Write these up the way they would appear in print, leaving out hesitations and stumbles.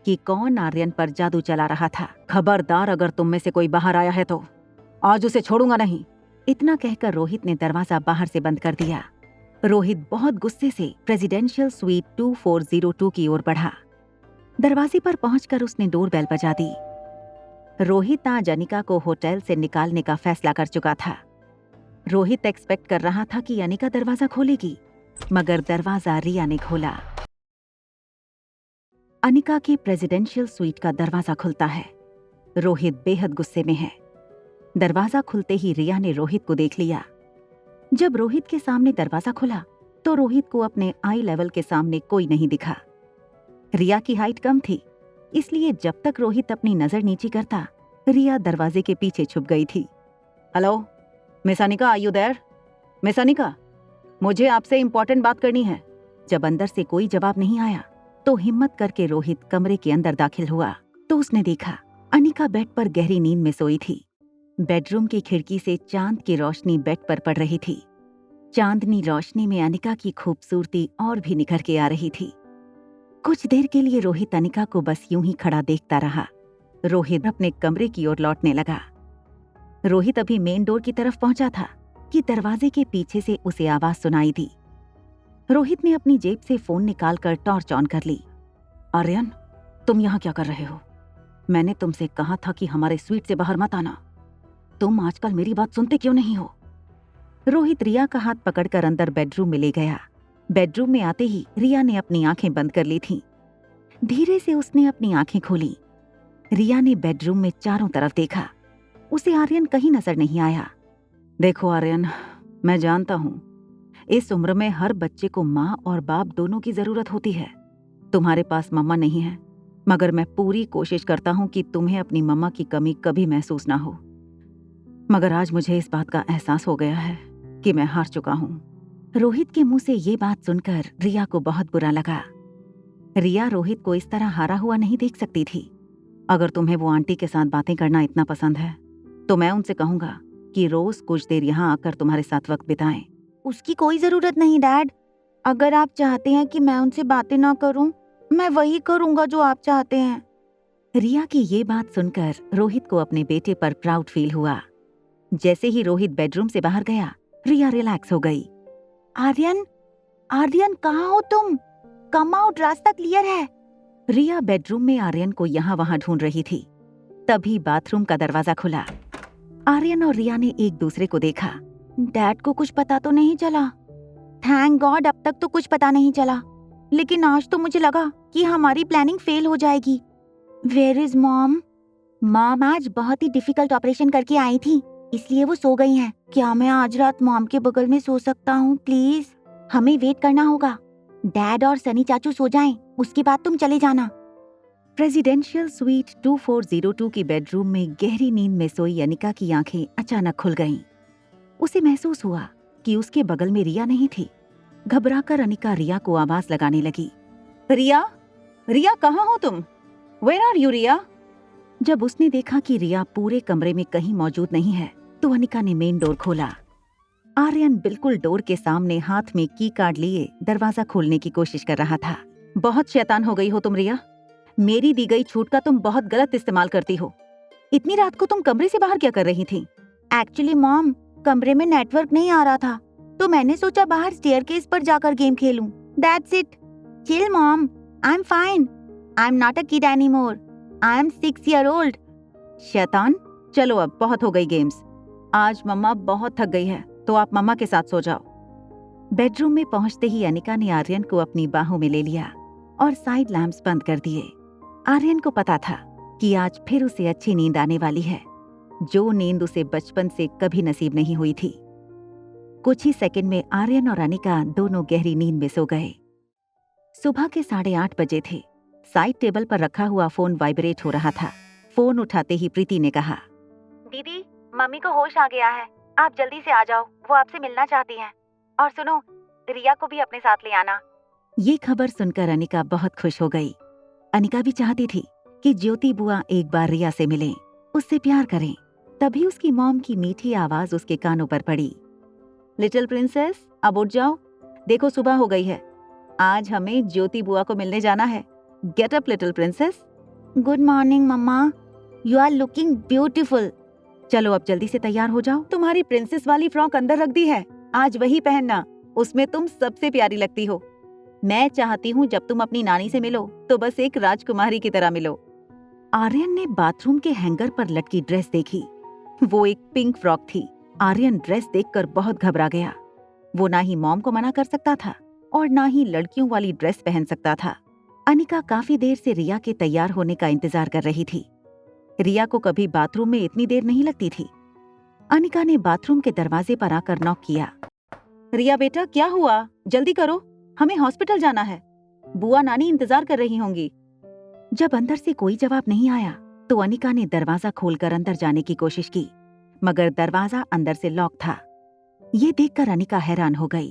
कि कौन आर्यन पर जादू चला रहा था। खबरदार, अगर तुम में से कोई बाहर आया है तो आज उसे छोड़ूंगा नहीं। इतना कहकर रोहित ने दरवाजा बाहर से बंद कर दिया। रोहित बहुत गुस्से से प्रेसिडेंशियल स्वीट 2402 की ओर बढ़ा। दरवाजे पर पहुंचकर उसने डोरबेल बजा दी। रोहित आज अनिका को होटल से निकालने का फैसला कर चुका था। रोहित एक्सपेक्ट कर रहा था कि अनिका दरवाजा खोलेगी, मगर दरवाजा रिया ने खोला। अनिका के प्रेसिडेंशियल स्वीट का दरवाजा खुलता है। रोहित बेहद गुस्से में है। दरवाजा खुलते ही रिया ने रोहित को देख लिया। जब रोहित के सामने दरवाजा खुला तो रोहित को अपने आई लेवल के सामने कोई नहीं दिखा। रिया की हाइट कम थी, इसलिए जब तक रोहित अपनी नजर नीची करता, रिया दरवाजे के पीछे छुप गई थी। Hello miss Anika, are you there? Miss Anika, मुझे आपसे इंपॉर्टेंट बात करनी है। जब अंदर से कोई जवाब नहीं आया तो हिम्मत करके रोहित कमरे के अंदर दाखिल हुआ तो उसने देखा अनिका बेड पर गहरी नींद में सोई थी। बेडरूम की खिड़की से चांद की रोशनी बेड पर पड़ रही थी। चांदनी रोशनी में अनिका की खूबसूरती और भी निखर के आ रही थी। कुछ देर के लिए रोहित अनिका को बस यूं ही खड़ा देखता रहा। रोहित अपने कमरे की ओर लौटने लगा। रोहित अभी मेन डोर की तरफ पहुंचा था कि दरवाजे के पीछे से उसे आवाज सुनाई दी। रोहित ने अपनी जेब से फोन निकालकर टॉर्च ऑन कर ली। आर्यन, तुम यहाँ क्या कर रहे हो? मैंने तुमसे कहा था कि हमारे स्वीट से बाहर मत आना। तुम आजकल मेरी बात सुनते क्यों नहीं हो? रोहित रिया का हाथ पकड़कर अंदर बेडरूम में ले गया। बेडरूम में आते ही रिया ने अपनी आंखें बंद कर ली थीं। धीरे से उसने अपनी आंखें खोली। रिया ने बेडरूम में चारों तरफ देखा। उसे आर्यन कहीं नजर नहीं आया। देखो आर्यन, मैं जानता हूँ इस उम्र में हर बच्चे को माँ और बाप दोनों की जरूरत होती है। तुम्हारे पास मम्मा नहीं है, मगर मैं पूरी कोशिश करता हूँ कि तुम्हें अपनी मम्मा की कमी कभी महसूस ना हो। मगर आज मुझे इस बात का एहसास हो गया है कि मैं हार चुका हूँ। रोहित के मुंह से ये बात सुनकर रिया को बहुत बुरा लगा। रिया रोहित को इस तरह हारा हुआ नहीं देख सकती थी। अगर तुम्हें वो आंटी के साथ बातें करना इतना पसंद है तो मैं उनसे कहूंगा कि रोज कुछ देर यहाँ आकर तुम्हारे साथ वक्त बिताएं। उसकी कोई जरूरत नहीं डैड। अगर आप चाहते हैं कि मैं उनसे बातें ना करूं, मैं वही करूंगा जो आप चाहते हैं। रिया की ये बात सुनकर रोहित को अपने बेटे पर प्राउड फील हुआ। जैसे ही रोहित बेडरूम से बाहर गया, रिया रिलैक्स हो गई। आर्यन, आर्यन कहाँ हो तुम? कम आउट, रास्ता क्लियर है। रिया बेडरूम में आर्यन को यहाँ वहाँ ढूंढ रही थी। तभी बाथरूम का दरवाजा खुला। आर्यन और रिया ने एक दूसरे को देखा। डैड को कुछ पता तो नहीं चला? थैंक गॉड, अब तक तो कुछ पता नहीं चला, लेकिन आज तो मुझे लगा कि हमारी प्लानिंग फेल हो जाएगी। Where is mom? मॉम आज बहुत ही डिफिकल्ट ऑपरेशन करके आई थी, इसलिए वो सो गई हैं। क्या मैं आज रात मॉम के बगल में सो सकता हूँ प्लीज? हमें वेट करना होगा। डैड और सनी चाचू सो जाएं, उसके बाद तुम चले जाना। प्रेसिडेंशियल स्वीट 2402 की बेडरूम में गहरी नींद में सोई अनिका की आंखें अचानक खुल गईं। उसे महसूस हुआ कि उसके बगल में रिया नहीं थी। घबराकर अनिका रिया को आवाज लगाने लगी। रिया, रिया कहाँ हो तुम? वेयर आर यू रिया? जब उसने देखा कि रिया पूरे कमरे में कहीं मौजूद नहीं है तो अनिका ने मेन डोर खोला। आर्यन बिल्कुल डोर के सामने हाथ में की कार्ड लिए दरवाजा खोलने की कोशिश कर रहा था। बहुत शैतान हो गई हो तुम रिया। मेरी दी गई छूट का तुम बहुत गलत इस्तेमाल करती हो। इतनी रात को तुम कमरे से बाहर क्या कर रही थी? एक्चुअली मॉम, कमरे में नेटवर्क नहीं आ रहा था, तो मैंने सोचा बाहर स्टेयरकेस पर जाकर गेम खेलूं। That's it. Chill mom, I am fine. I am not a kid anymore. I am 6 year old। शैतान, चलो अब बहुत हो गई गेम्स। आज मम्मा बहुत थक गई है, तो आप मम्मा के साथ सो जाओ। बेडरूम में पहुंचते ही अनिका ने आर्यन को अपनी बाहों में ले लिया और साइड लैंप्स बंद कर दिए। आर्यन को पता था कि आज फिर उसे अच्छी नींद आने वाली है, जो नींद उसे बचपन से कभी नसीब नहीं हुई थी। कुछ ही सेकंड में आर्यन और अनिका दोनों गहरी नींद में सो गए। सुबह के 8:30 बजे थे। साइड टेबल पर रखा हुआ फोन वाइब्रेट हो रहा था। फोन उठाते ही प्रीति ने कहा, दीदी, मम्मी को होश आ गया है, आप जल्दी से आ जाओ, वो आपसे मिलना चाहती हैं। और सुनो, रिया को भी अपने साथ ले आना। ये खबर सुनकर अनिका बहुत खुश हो गई। अनिका भी चाहती थी कि ज्योति बुआ एक बार रिया से मिलें, उससे प्यार करें। तभी उसकी मॉम की मीठी आवाज उसके कानों पर पड़ी। लिटिल प्रिंसेस, अब उठ जाओ, देखो सुबह हो गई है। आज हमें ज्योति बुआ को मिलने जाना है। Get up little princess. Good morning mamma, you are looking beautiful. चलो अब जल्दी से तैयार हो जाओ, तुम्हारी प्रिंसेस वाली फ्रॉक अंदर रख दी है, आज वही पहनना, उसमें तुम सबसे प्यारी लगती हो। मैं चाहती हूँ जब तुम अपनी नानी से मिलो तो बस एक राजकुमारी की तरह मिलो। आर्यन ने बाथरूम के हैंगर पर लटकी ड्रेस देखी। वो एक पिंक फ्रॉक थी। आर्यन ड्रेस देखकर बहुत घबरा गया। वो ना ही मॉम को मना कर सकता था और ना ही लड़कियों वाली ड्रेस पहन सकता था। अनिका काफी देर से रिया के तैयार होने का इंतजार कर रही थी। रिया को कभी बाथरूम में इतनी देर नहीं लगती थी। अनिका ने बाथरूम के दरवाजे पर आकर नॉक किया। रिया बेटा, क्या हुआ? जल्दी करो, हमें हॉस्पिटल जाना है, बुआ नानी इंतजार कर रही होंगी। जब अंदर से कोई जवाब नहीं आया तो अनिका ने दरवाजा खोलकर अंदर जाने की कोशिश की, मगर दरवाजा अंदर से लॉक था। ये देखकर अनिका हैरान हो गई।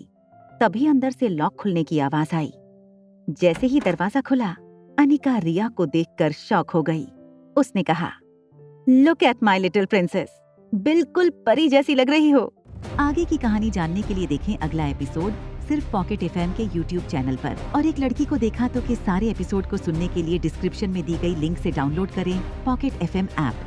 तभी अंदर से लॉक खुलने की आवाज आई। जैसे ही दरवाजा खुला, अनिका रिया को देखकर शॉक हो गई। उसने कहा, look at my little princess, बिल्कुल परी जैसी लग रही हो। आगे की कहानी जानने के लिए देखें अगला एपिसोड सिर्फ पॉकेट एफएम के YouTube चैनल पर। और एक लड़की को देखा तो के सारे एपिसोड को सुनने के लिए डिस्क्रिप्शन में दी गई लिंक से डाउनलोड करें पॉकेट एफएम ऐप।